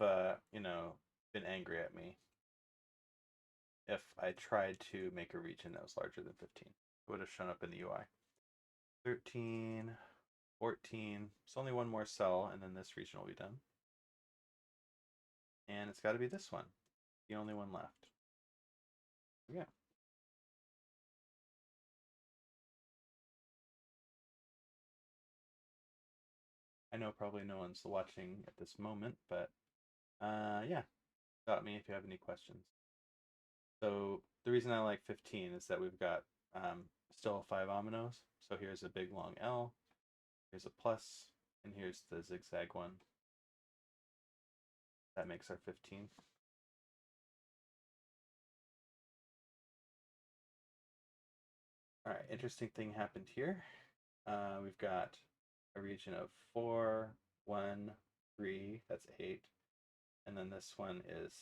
been angry at me if I tried to make a region that was larger than 15. It would have shown up in the UI. 13, 14. It's only one more cell, and then this region will be done. And it's got to be this one, the only one left. Yeah. I know probably no one's watching at this moment, but yeah, stop me if you have any questions. So the reason I like 15 is that we've got still 5 ominoes. So here's a big long L, here's a plus, and here's the zigzag one. That makes our 15. All right, interesting thing happened here. We've got a region of 4, 1, 3, that's 8, and then this one is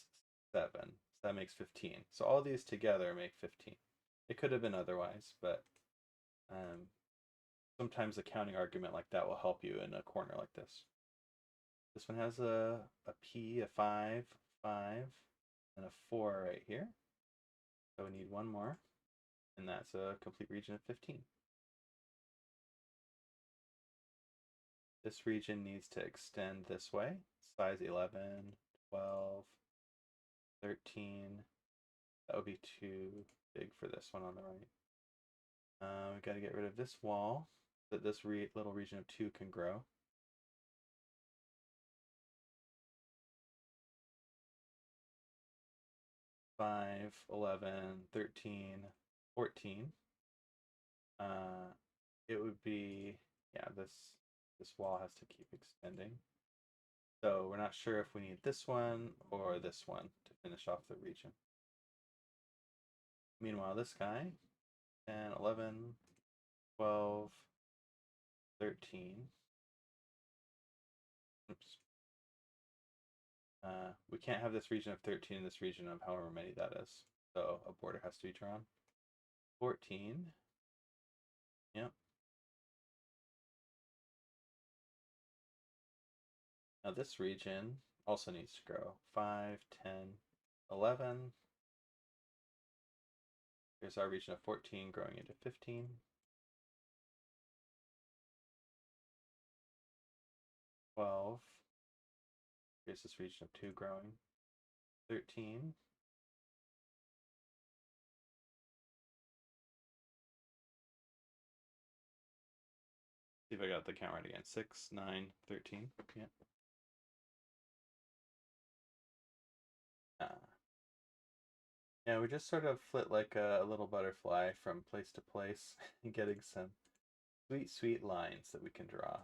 7, so that makes 15. So all these together make 15. It could have been otherwise, but sometimes a counting argument like that will help you in a corner like this. This one has a P, a 5, 5, and a 4 right here. So we need one more, and that's a complete region of 15. This region needs to extend this way, size 11, 12, 13. That would be too big for this one on the right. We've got to get rid of this wall so that this little region of 2 can grow. Five, 11, 13, 14. It would be, yeah, this wall has to keep extending. So we're not sure if we need this one or this one to finish off the region. Meanwhile, this guy, 10, 11, 12, 13. Oops. We can't have this region of 13 and this region of however many that is. So a border has to be drawn. 14. Yep. Now this region also needs to grow. 5, 10, 11. Here's our region of 14 growing into 15. 12. Here's this region of 2 growing. 13. See if I got the count right again. 6, 9, 13. Yeah. Yeah, we just sort of flit like a little butterfly from place to place, getting some sweet, sweet lines that we can draw.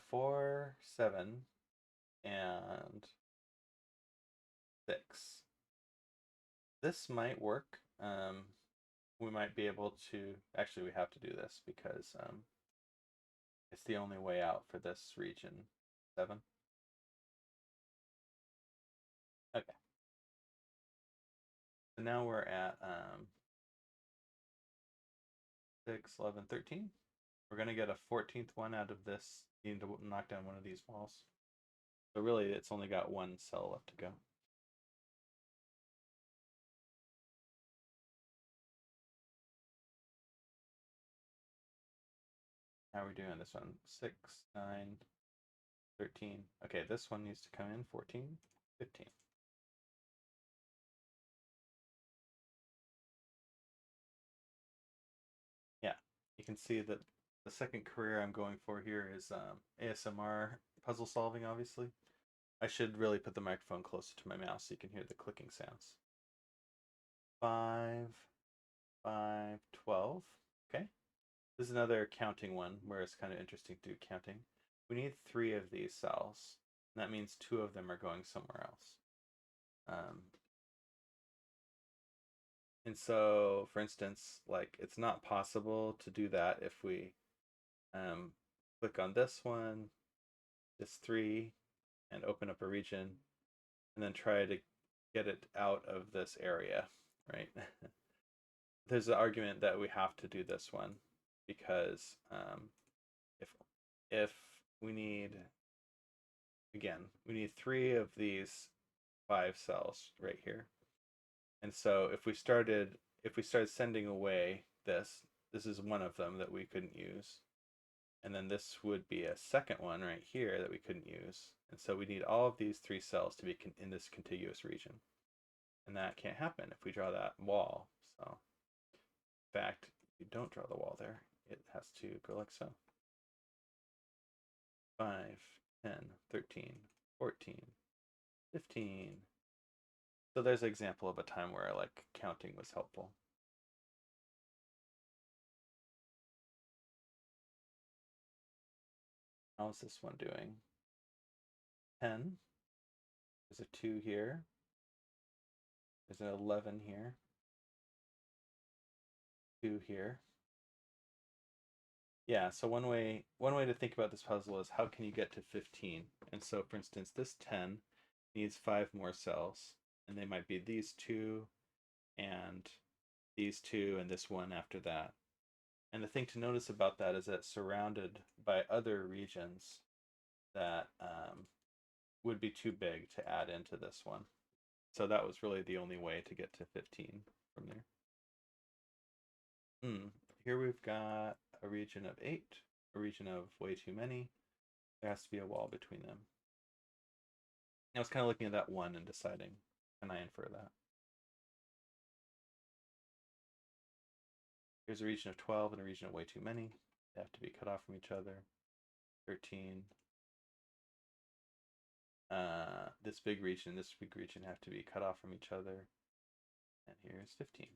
4, 7, and 6. This might work. We might be able to, actually we have to do this because it's the only way out for this region. 7. Okay. So now we're at 6, 11, 13. We're going to get a 14th one out of this. You need to knock down one of these walls. So really, it's only got one cell left to go. How are we doing this one? 6, 9, 13. Okay, this one needs to come in. 14, 15. Yeah, you can see that the second career I'm going for here is ASMR puzzle solving, obviously. I should really put the microphone closer to my mouse so you can hear the clicking sounds. 5, 5, 12. Okay. This is another counting one where it's kind of interesting to do counting. We need 3 of these cells. And that means 2 of them are going somewhere else. And so, for instance, like it's not possible to do that if we click on this one, this 3, and open up a region, and then try to get it out of this area, right? There's an argument that we have to do this one because if we need, again, we need 3 of these 5 cells right here. And so if we started sending away this is one of them that we couldn't use. And then this would be a second one right here that we couldn't use. And so we need all of these 3 cells to be in this contiguous region. And that can't happen if we draw that wall. So, in fact, if you don't draw the wall there, it has to go like so. 5, 10, 13, 14, 15. So there's an example of a time where like counting was helpful. How's this one doing? 10. There's a 2 here. There's an 11 here. 2 here. Yeah, so one way to think about this puzzle is how can you get to 15? And so for instance, this 10 needs 5 more cells, and they might be these 2 and these 2 and this one after that. And the thing to notice about that is that it's surrounded by other regions that would be too big to add into this one. So that was really the only way to get to 15 from there. Here we've got a region of 8, a region of way too many. There has to be a wall between them. I was kind of looking at that 1 and deciding, can I infer that? Here's a region of 12 and a region of way too many. They have to be cut off from each other. 13. This big region and this big region have to be cut off from each other. And here's 15.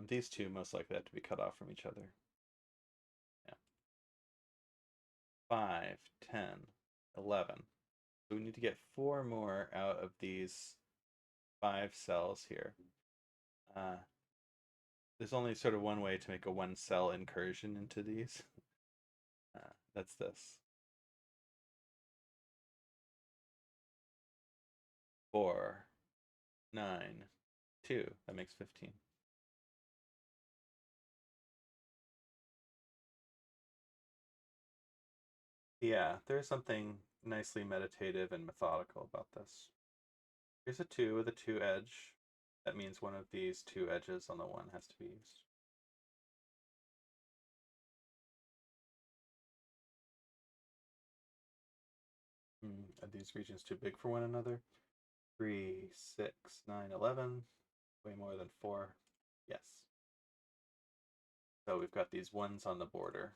These 2 most likely have to be cut off from each other. Yeah. 5, 10, 11. So we need to get 4 more out of these 5 cells here. There's only sort of one way to make a 1 cell incursion into these. That's this. 4, 9, 2. That makes 15. Yeah, there's something nicely meditative and methodical about this. Here's a 2 with a 2 edge. That means one of these 2 edges on the 1 has to be used. Are these regions too big for one another? 3, 6, 9, 11. Way more than 4. Yes. So we've got these 1s on the border.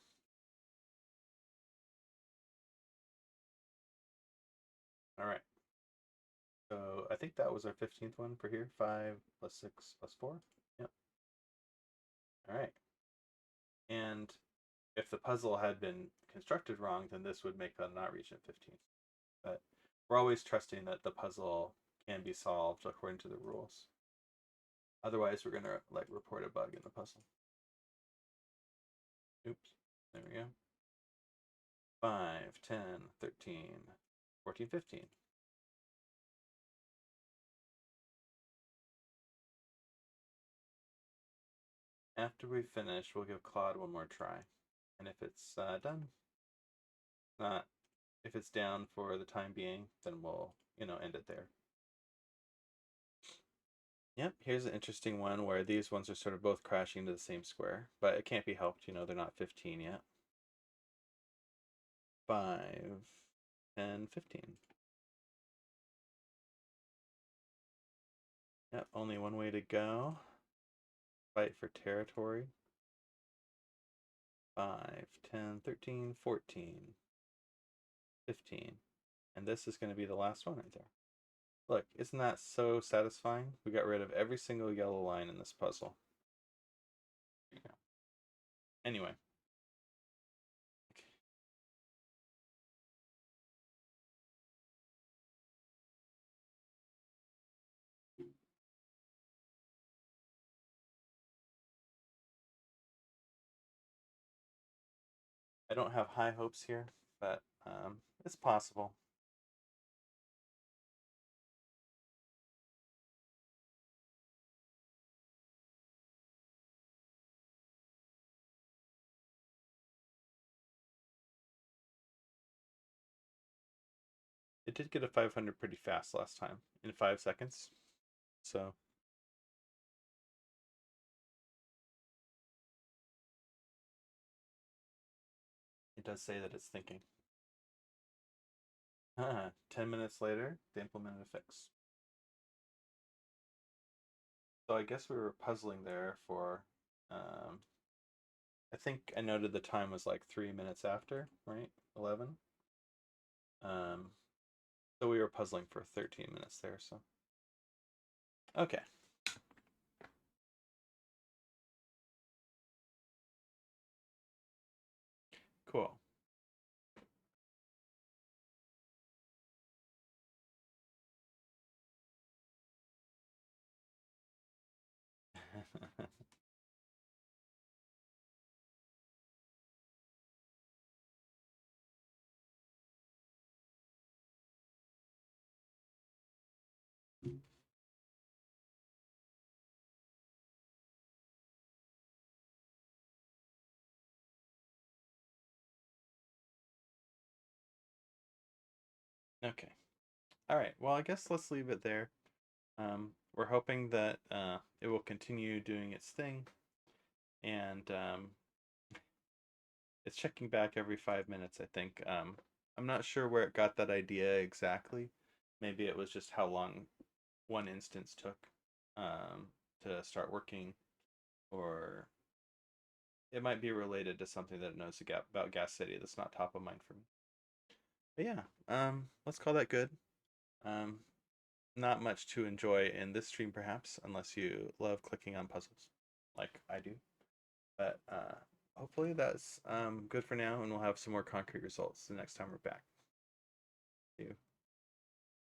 All right. So I think that was our 15th one for here. 5 plus 6 plus 4. Yep. All right. And if the puzzle had been constructed wrong, then this would make that not region 15. But we're always trusting that the puzzle can be solved according to the rules. Otherwise, we're going to like report a bug in the puzzle. Oops. There we go. 5, 10, 13, 14, 15. After we finish, we'll give Claude one more try. And if it's done, not if it's down for the time being, then we'll, end it there. Yep, here's an interesting one where these ones are sort of both crashing into the same square, but it can't be helped, they're not 15 yet. 5, 10, 15. Yep, only one way to go. Fight for territory. 5, 10, 13, 14, 15. And this is going to be the last one right there. Look, isn't that so satisfying? We got rid of every single yellow line in this puzzle. Anyway. I don't have high hopes here, but it's possible. It did get a 500 pretty fast last time, in 5 seconds. So it does say that it's thinking. 10 minutes later, they implemented a fix. So I guess we were puzzling there for, I think I noted the time was like 3 minutes after, right? 11. Um, so we were puzzling for 13 minutes there, so. Okay. Cool. Okay. All right. Well, I guess let's leave it there. We're hoping that it will continue doing its thing, and it's checking back every 5 minutes, I think. I'm not sure where it got that idea exactly. Maybe it was just how long one instance took to start working, or it might be related to something that it knows about Gas City that's not top of mind for me. But yeah, let's call that good. Um, Not much to enjoy in this stream, perhaps, unless you love clicking on puzzles, like I do. But hopefully that's good for now, and we'll have some more concrete results the next time we're back. See you.